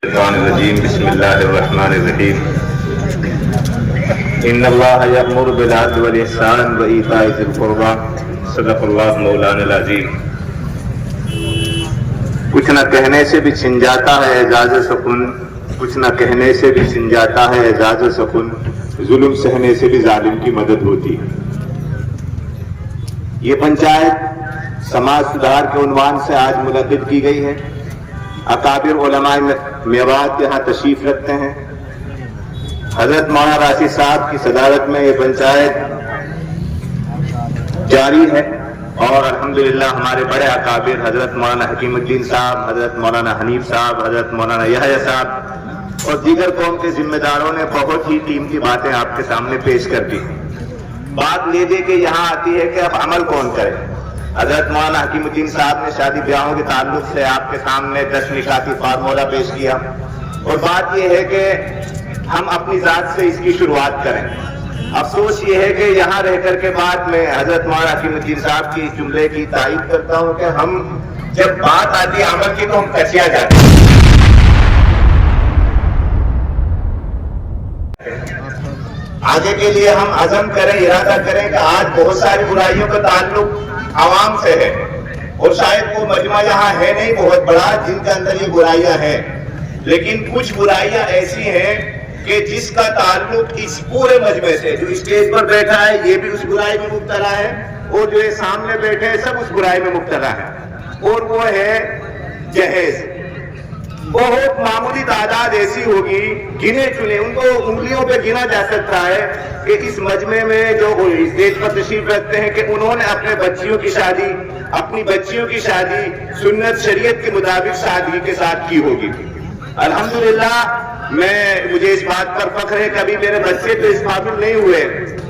الشیطان الرجیم بسم اللہ الرحمن الرحیم ان اللہ یأمر بالعدل والاحسان وایتاء ذی القربی صدق اللہ مولانا العظیم۔ کچھ نہ کہنے سے بھی چھن جاتا ہے اعزاز و سکون، کچھ نہ کہنے سے بھی چھن جاتا ہے اعزاز و سکون، ظلم سہنے سے بھی ظالم کی مدد ہوتی ہے۔ یہ پنچایت سماج سدھار کے عنوان سے آج منعقد کی گئی ہے۔ اکابر علماء میوات یہاں تشریف رکھتے ہیں۔ حضرت مولانا راشد صاحب کی صدارت میں یہ پنچایت جاری ہے اور الحمدللہ ہمارے بڑے اکابر حضرت مولانا حکیم الدین صاحب، حضرت مولانا حنیف صاحب، حضرت مولانا یحییٰ صاحب اور دیگر قوم کے ذمہ داروں نے بہت ہی قیمتی باتیں آپ کے سامنے پیش کر دی۔ بات یہ کہ یہاں آتی ہے کہ اب عمل کون کرے۔ حضرت مولانا حکیم الدین صاحب نے شادی بیاہوں کے تعلق سے آپ کے سامنے 10 نکاتی فارمولہ پیش کیا اور بات یہ ہے کہ ہم اپنی ذات سے اس کی شروعات کریں۔ افسوس یہ ہے کہ یہاں رہ کر کے بعد میں حضرت مولانا حکیم الدین صاحب کی جملے کی تائید کرتا ہوں کہ ہم جب بات آتی ہے عمل کی تو ہم کچیا جاتے ہیں۔ آگے کے لیے ہم عزم کریں، ارادہ کریں کہ آج بہت ساری برائیوں کا تعلق عوام سے ہے اور شاید وہ مجمع یہاں ہے نہیں بہت بڑا جن کے اندر یہ برائیاں ہیں، لیکن کچھ برائیاں ایسی ہیں کہ جس کا تعلق اس پورے مجمع سے، جو اسٹیج پر بیٹھا ہے یہ بھی اس برائی میں مبتلا ہے اور جو یہ سامنے بیٹھے ہیں سب اس برائی میں مبتلا ہے، اور وہ ہے جہیز۔ بہت معمولی تعداد ایسی ہوگی گنے چنے، ان کو انگلیوں پہ گنا جا سکتا ہے کہ اس مجمع میں جو اسٹیج پر تشریف رکھتے ہیں کہ انہوں نے اپنے بچیوں کی شادی، اپنی بچیوں کی شادی سنت شریعت کے مطابق سادگی کے ساتھ کی ہوگی۔ الحمدللہ مجھے اس بات پر فخر ہے، کبھی میرے بچے تو اس قابل نہیں ہوئے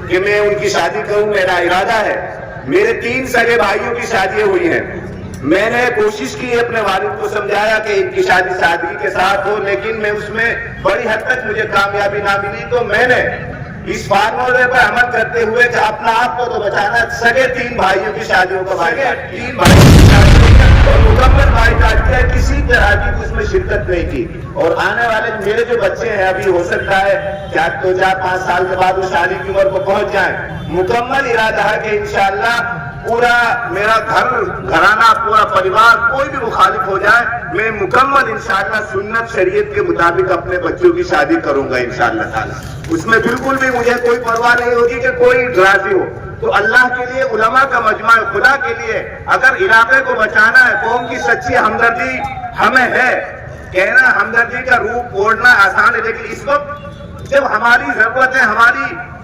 کہ میں ان کی شادی کروں، میرا ارادہ ہے۔ میرے 3 سگے بھائیوں کی شادیاں ہوئی ہیں، میں نے کوشش کی اپنے والد کو سمجھایا کہ ان کی شادی سادگی کے ساتھ ہو، لیکن میں اس میں بڑی حد تک مجھے کامیابی نہ ملی، تو میں نے اس فارمولے پر عمل کرتے ہوئے کہ اپنا آپ کو تو بچانا، سگے 3 بھائیوں کی شادیوں کو اور مکمل بھائی کاٹتے ہیں، کسی طرح کی اس میں شرکت نہیں کی، اور آنے والے میرے جو بچے ہیں ابھی ہو سکتا ہے 4-5 سال کے بعد وہ شادی کی عمر کو پہنچ جائیں۔ مکمل ارادہ ہے کہ انشاءاللہ پورا میرا گھرانہ پورا پریوار کوئی بھی مخالف ہو جائے، میں مکمل انشاءاللہ سنت شریعت کے مطابق اپنے بچوں کی شادی کروں گا انشاءاللہ تعالی۔ اس میں بالکل بھی مجھے کوئی پرواہ نہیں ہوگی کہ کوئی ڈراسی ہو۔ تو اللہ کے لیے، علماء کا مجمع خدا کے لیے اگر علاقے کو بچانا ہے، قوم کی سچی ہمدردی ہمیں ہے۔ کہنا ہمدردی کا روپ اوڑھنا آسان ہے، لیکن اس وقت جب ہماری ضرورتیں،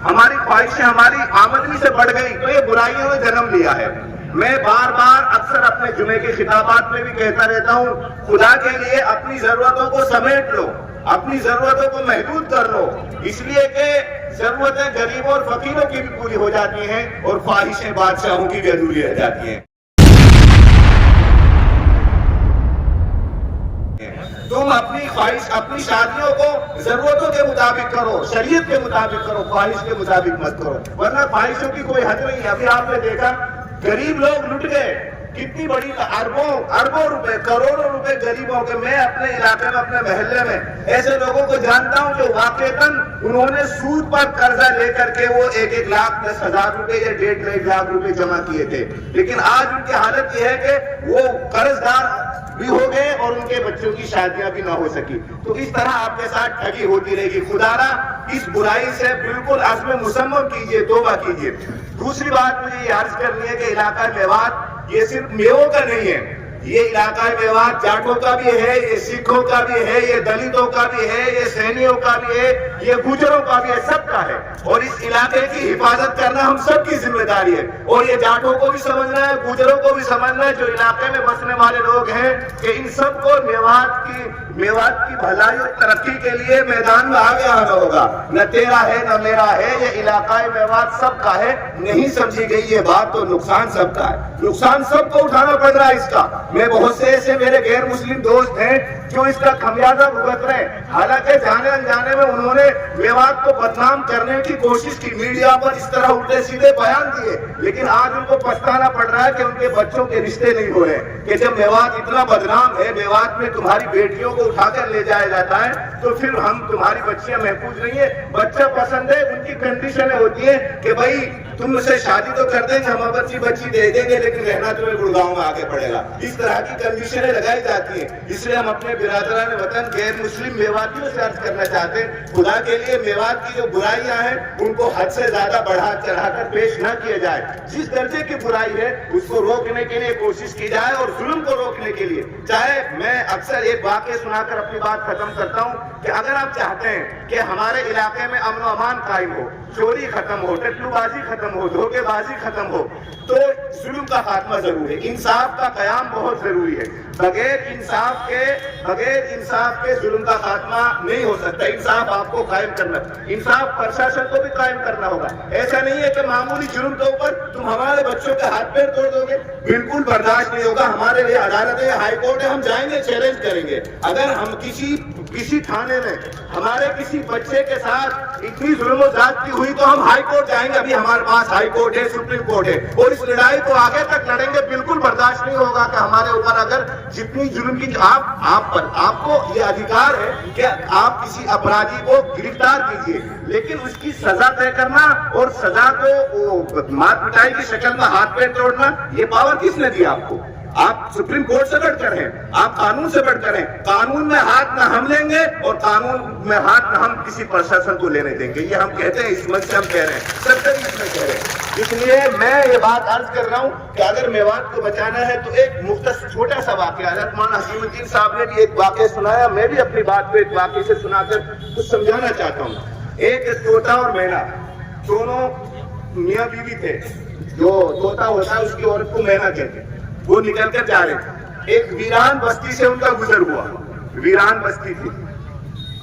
ہماری خواہشیں ہماری آمدنی سے بڑھ گئی تو یہ برائیوں نے جنم لیا ہے۔ میں بار بار اکثر اپنے جمعے کے خطابات میں بھی کہتا رہتا ہوں، خدا کے لیے اپنی ضرورتوں کو سمیٹ لو، اپنی ضرورتوں کو محدود کر لو، اس لیے کہ ضرورتیں غریبوں اور فقیروں کی بھی پوری ہو جاتی ہیں اور خواہشیں بادشاہوں کی بھی ادھوری رہ جاتی ہیں۔ تم اپنی خواہش، اپنی شادیوں کو ضرورتوں کے مطابق کرو، شریعت کے مطابق کرو، خواہش کے مطابق مت کرو، ورنہ خواہشوں کی کوئی حد نہیں ہے۔ ابھی آپ نے دیکھا غریب لوگ لٹ گئے، کتنی بڑی اربوں روپے، کروڑوں روپے غریبوں کے۔ میں اپنے علاقے میں، اپنے محلے میں ایسے لوگوں کو جانتا ہوں جو واقعتاً انہوں نے سود پر قرضہ لے کر کے وہ 1,10,000 روپے یا 1.5 لاکھ روپے جمع کیے تھے، لیکن آج ان کی حالت یہ ہے کہ وہ قرض دار بھی ہو گئے اور ان کے بچوں کی شادیاں بھی نہ ہو سکی۔ تو اس طرح آپ کے ساتھ ٹھگی ہوتی رہے گی۔ خدا را اس برائی سے بالکل عزم مصمم کیجئے، توبہ کیجئے۔ دوسری بات مجھے یہ عرض کرنی ہے کہ علاقہ میوات یہ صرف میووں کا نہیں ہے، یہ علاقہ میوات جاٹوں کا بھی ہے، یہ سکھوں کا بھی ہے، یہ دلتوں کا بھی ہے، یہ سینیوں کا بھی ہے، یہ گجروں کا بھی ہے، سب کا ہے، اور اس علاقے کی حفاظت کرنا ہم سب کی ذمہ داری ہے۔ اور یہ جاٹوں کو بھی سمجھنا ہے، گجروں کو بھی سمجھنا ہے، جو علاقے میں بسنے والے لوگ ہیں، کہ ان سب کو میوات کی بھلائی اور ترقی کے لیے میدان میں آگے آنا ہوگا۔ نہ تیرا ہے نہ میرا ہے، یہ علاقہ میوات سب کا ہے۔ نہیں سمجھی گئی یہ بات تو نقصان سب کا ہے، نقصان سب کو اٹھانا پڑ رہا ہے اس کا۔ میں بہت سے ایسے میرے غیر مسلم دوست ہیں جو اس کا خمیازہ بھگت رہے ہیں، حالانکہ جانے انجانے میں انہوں نے میوات کو بدنام کرنے کی کوشش کی، میڈیا پر اس طرح الٹے سیدھے بیان دیے، لیکن آج ان کو پچھتانا پڑ رہا ہے کہ ان کے بچوں کے رشتے نہیں ہو رہے، کہ جب میوات اتنا بدنام ہے، میوات میں تمہاری بیٹیوں کو اٹھا کر لے جایا جاتا ہے تو پھر ہم تمہاری بچیاں محفوظ نہیں ہے۔ بچہ پسند ہے، ان کی کنڈیشنیں ہوتی ہیں کہ بھائی تم سے شادی تو کر دیں گے، ہم بچی دے دیں گے، لیکن رہنا تمہیں گڑگاؤں میں آگے پڑے گا۔ اس طرح کی کنڈیشنیں لگائی جاتی ہیں۔ اس لیے ہم اپنے برادران وطن غیر مسلم میواتیوں سے عرض کرنا چاہتے ہیں، خدا کے لیے میوات کی جو برائیاں ہیں ان کو حد سے زیادہ بڑھا چڑھا کر پیش نہ کیا جائے۔ جس درجے کی برائی ہے اس کو روکنے کے لیے کوشش کی جائے، اور ظلم کو روکنے کے لیے چاہے میں اکثر ایک واقعہ سنا کر اپنی بات ختم کرتا ہوں کہ اگر آپ چاہتے ہیں کہ ہمارے علاقے میں امن و امان قائم ہو، چوری ختم ہو، ٹٹو بازی ختم ہو، دھوکے بازی ختم ہو، تو ظلم کا خاتمہ ضرور ہے، انصاف کا قیام بہت ضروری ہے۔ بغیر انصاف کے ظلم کا خاتمہ نہیں ہو سکتا۔ انصاف آپ کو قائم کرنا، انصاف پرشاسن کو بھی قائم کرنا ہوگا۔ ایسا نہیں ہے کہ معمولی جرم کے اوپر تم ہمارے بچوں کے ہاتھ پیر توڑ دو گے، بالکل برداشت نہیں ہوگا۔ ہمارے لیے عدالت ہے، ہائی کورٹ ہے، ہم جائیں گے، چیلنج کریں گے۔ اگر ہم کسی تھانے میں ہمارے کسی بچے کے ساتھ اتنی ظلم و زیادتی ہوئی تو ہم ہائی کورٹ جائیں گے۔ ابھی ہمارے پاس ہائی کورٹ ہے، سپریم کورٹ ہے، اور اس لڑائی کو آگے تک لڑیں گے۔ بالکل برداشت نہیں ہوگا کہ ہمارے اوپر اگر جتنی ظلم کی آپ کو یہ ادھیکار ہے کہ آپ کسی اپرادھی کو گرفتار کیجیے، لیکن اس کی سزا طے کرنا اور سزا کو مار پٹائی کی شکل میں ہاتھ پیر توڑنا، یہ پاور کس نے دیا آپ کو؟ آپ سپریم کورٹ سے بڑھ کر ہیں، آپ قانون سے بڑھ کر ہیں۔ قانون میں ہاتھ نہ ہم لیں گے اور قانون میں ہاتھ نہ ہم کسی پرشاسن کو لینے دیں گے۔ یہ ہم کہتے ہیں، اس مجھ سے ہم کہہ رہے ہیں، سرکاری اس میں کہہ رہے ہیں۔ اس لیے میں یہ بات عرض کر رہا ہوں کہ اگر میوات کو بچانا ہے تو ایک مختصر چھوٹا سا واقعہ، حضرت مولانا حکیم الدین صاحب نے بھی ایک واقعہ سنایا، میں بھی اپنی بات کو ایک واقعے سے سنا کر کچھ سمجھانا چاہتا ہوں۔ ایک طوطا اور مینا دونوں میاں بیوی تھے۔ جو طوطا ہوتا ہے اس کی عورت کو مینا کہتے ہیں۔ وہ نکل کر جا رہے تھے، ایک ویران بستی سے ان کا گزر ہوا، ویران بستی تھی۔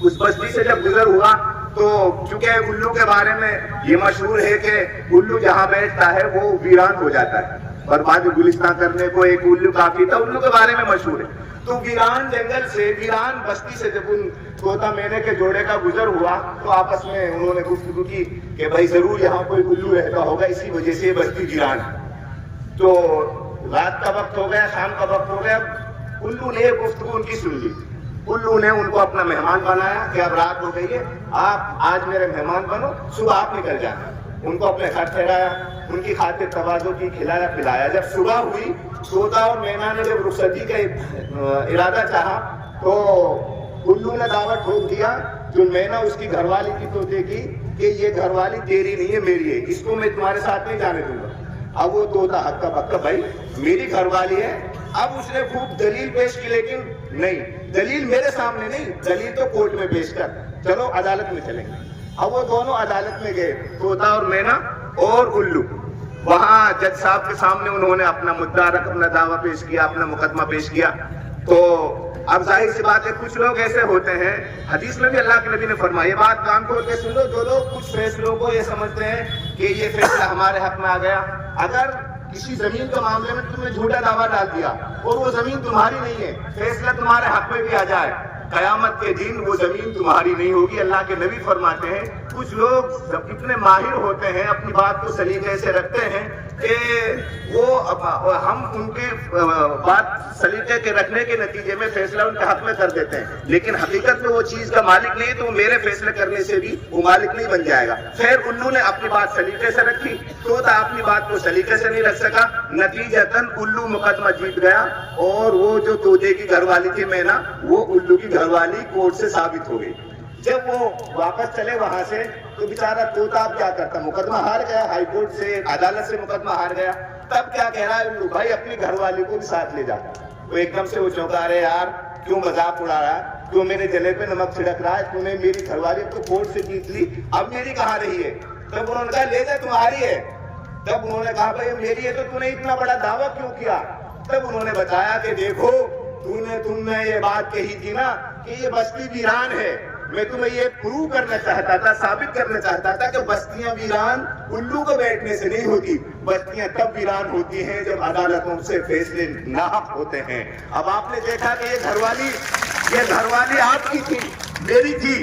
اس بستی سے جب گزر ہوا تو چونکہ الو کے بارے میں یہ مشہور ہے کہ الو جہاں بیٹھتا ہے وہ ویران ہو جاتا ہے، برباد گلستان کرنے کو ایک الو کافی تھا، الو کے بارے میں مشہور ہے۔ تو ویران جنگل سے، ویران بستی سے جب ان طوطا مینے کے جوڑے کا گزر ہوا تو آپس میں انہوں نے گفتگو کی کہ بھائی ضرور یہاں کوئی الو رہتا ہوگا، اسی وجہ سے یہ بستی ویران ہے۔ تو رات کا وقت ہو گیا، شام کا وقت ہو گیا، الو نے گفتگو ان کی سن لی۔ الو نے ان کو اپنا مہمان بنایا کہ اب رات ہو گئی ہے، آپ آج میرے مہمان بنو، صبح آپ نکل جانا۔ ان کو اپنے گھر ٹھہرایا، ان کی خاطر تواضع کی، کھلایا پلایا۔ جب صبح ہوئی، طوطا اور مینا نے جب رخصتی کا ارادہ چاہا تو الو نے دعوت ٹھوک دیا جو مینا اس کی گھر والی کی طوطے کی کہ یہ گھر والی تیری نہیں ہے، میری ہے، اس کو میں تمہارے ساتھ نہیں جانے دوں گا۔ اب وہ طوطا ہکا بکا، بھائی میری گھر والی ہے۔ اب اس نے خوب دلیل پیش کی، لیکن نہیں، دلیل میرے سامنے نہیں، دلیل تو کورٹ میں پیش کر، چلو عدالت میں چلیں گے۔ اب وہ دونوں عدالت میں گئے، طوطا اور مینا اور الو۔ وہاں جج صاحب کے سامنے انہوں نے اپنا مدعا رکھ، اپنا دعویٰ پیش کیا، اپنا مقدمہ پیش کیا۔ تو اب ظاہر سی بات ہے کچھ لوگ ایسے ہوتے ہیں، حدیث میں بھی اللہ کے نبی نے فرمایا، یہ بات کان کھول کے سن لو، جو لوگ کچھ فیصلوں کو یہ سمجھتے ہیں کہ یہ فیصلہ ہمارے حق میں آ گیا، اگر کسی زمین کے معاملے میں تم نے جھوٹا دعویٰ ڈال دیا اور وہ زمین تمہاری نہیں ہے، فیصلہ تمہارے حق میں بھی آ جائے، قیامت کے دن وہ زمین تمہاری نہیں ہوگی۔ اللہ کے نبی فرماتے ہیں کچھ لوگ اتنے ماہر ہوتے ہیں، اپنی بات کو سلیقے سے رکھتے ہیں کہ ہم ان کی بات سلیقے کے رکھنے کے نتیجے میں فیصلہ ان کے حق میں کر دیتے ہیں، لیکن حقیقت میں وہ چیز کا مالک نہیں ہے، تو میرے فیصلے کرنے سے بھی وہ مالک نہیں بن جائے گا۔ خیر الو نے اپنی بات سلیقے سے رکھی، طوطا اپنی بات کو سلیقے سے نہیں رکھ سکا، نتیجتاً الو مقدمہ جیت گیا، اور وہ جو طوطے کی گھر والی تھی مینا، وہ الو کی گھر والی کورٹ سے ثابت ہو گئی۔ جب وہ واپس چلے وہاں سے تو بیچارہ طوطا اب کیا کرتا، مقدمہ ہار گیا، ہائی کورٹ سے، عدالت سے مقدمہ ہار گیا، تب کیا کہہ رہا ہے الو، بھائی اپنی گھر والی کو بھی ساتھ لے جاتا۔ تو ایک دم سے وہ چونکا، رہے یار کیوں مذاق اڑا رہا ہے، کیوں میرے جلے پہ نمک چھڑک رہا ہے، تم نے میری گھر والی تو کورٹ سے جیت لی، اب میری کہاں رہی ہے؟ تب انہوں نے کہا لے جا تمہاری ہے۔ تب انہوں نے کہا بھائی میری ہے تو تو نے اتنا بڑا دعویٰ کیوں کیا؟ تب انہوں نے بتایا کہ دیکھو تم نے یہ بات کہی تھی نا کہ یہ بستی ویران ہے، میں تمہیں یہ پروو کرنا چاہتا تھا، ثابت کرنا چاہتا تھا کہ بستیاں ویران الو کو بیٹھنے سے نہیں ہوتی، بستیاں تب ویران ہوتی ہیں جب عدالتوں سے فیصلے ناحق ہوتے ہیں۔ اب آپ نے دیکھا کہ یہ گھر والی آپ کی تھی، میری تھی،